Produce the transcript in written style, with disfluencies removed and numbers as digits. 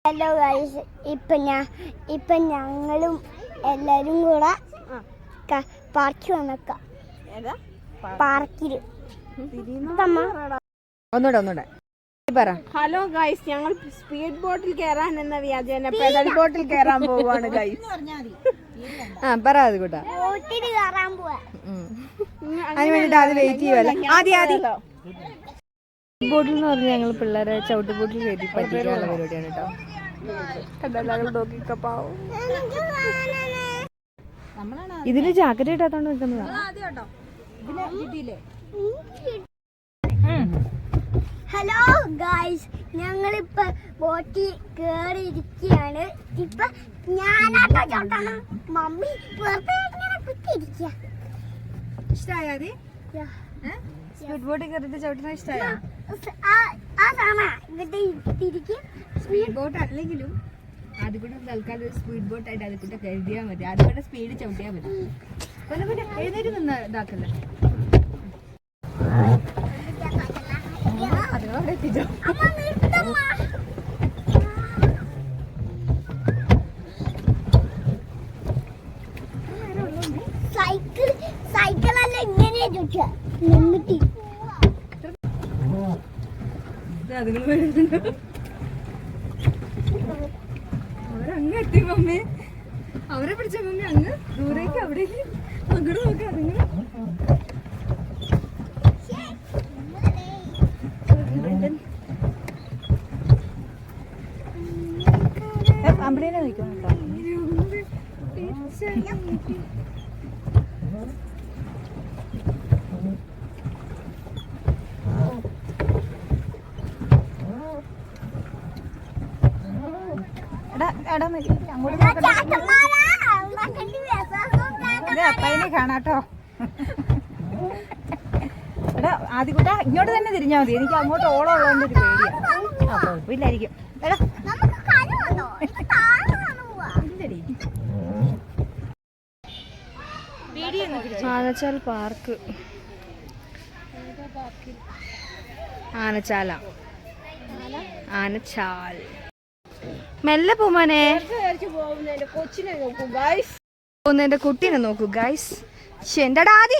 Hello guys, ഇപ്പം ഞങ്ങളും എല്ലാവരും കൂടെ പാർക്കിൽ വന്നേക്കാം. പാർക്കിൽ ഒന്നൂടെ പറ. ഹലോ ഗൈസ്, ഞങ്ങൾ സ്പീഡ് ബോട്ടിൽ കയറാൻ എന്ന വ്യാജേന പെഡൽ ബോട്ടിൽ കയറാൻ പോവാണ് ഗൈസ്. പറ അത് കൂട്ടാ. ബോട്ടിൽ കയറാൻ പോവാ. അതിന് വേണ്ടിട്ട് അത് വെയിറ്റ് ചെയ്യുവല്ലേ. ആദ്യം ബോട്ടിൽ എന്ന് പറഞ്ഞാൽ ഞങ്ങൾ പിള്ളേരെ ചവിട്ട് ബോട്ടിൽ കയറ്റി പറ്റിക്കാനുള്ള പരിപാടിയാണ് കേട്ടോ. ഇതിന് ജാക്കറ്റ് ഇട്ടാത്തോണ്ട് നിൽക്കുന്നതാ. ഹലോ ഗൈസ്, ഞങ്ങളിപ്പോ ബോട്ടിൽ കേറിയിരിക്കുകയാണ്. ഇപ്പൊ ഞാനാട്ടോ ചോട്ടാണ്, മമ്മി വെറുതെ ഇങ്ങനെ കുത്തിയിരിക്കുക. ഇഷ്ടായത് സ്പീഡ് ബോട്ടിൽ കയറിയിട്ട് ചവിട്ടുന്ന ഇഷ്ടമായ സ്പീഡ് ബോട്ട് അല്ലെങ്കിലും അത് കൂടെ തൽക്കാലം ഒരു സ്പീഡ് ബോട്ട് ആയിട്ട് അത് കൂടെ കരുതിയാൽ മതി. അത് കൂടെ സ്പീഡ് ചവിട്ടിയാൽ മതി. പിന്നെ എഴുന്നേറ്റ് നിന്ന് ഇതാക്കല്ലേ. അതോടെ എത്തിച്ചോ. സൈക്കിളല്ല ഇങ്ങനെ നിന്നിട്ട് അവരങ്ങ് എത്തി മമ്മി. അവരെ പിടിച്ച മമ്മി അങ്ങ് ദൂരേക്ക് അവിടേക്ക് അങ്ങോട്ട് നോക്കി അതുങ്ങൾ. അമ്പടേനെ നിൽക്കണം കേട്ടോ. അപ്പനെ കാണാട്ടോ. എടാ ആദ്യകൂട്ട ഇങ്ങോട്ട് തന്നെ തിരിഞ്ഞാൽ മതി. എനിക്ക് അങ്ങോട്ട് ഓളം ഉള്ളതുകൊണ്ട് ഒരു പേടിയാണ്. കുഴപ്പമില്ലായിരിക്കും. എടാ ആനച്ചാൽ പാർക്ക്. ആനച്ചാല ആനച്ചാൽ. മെല്ലെ പോമാനെ പോകുന്നതിന്റെ കുട്ടീനെ നോക്കൂ ഗൈസ്. എന്റെ ആദി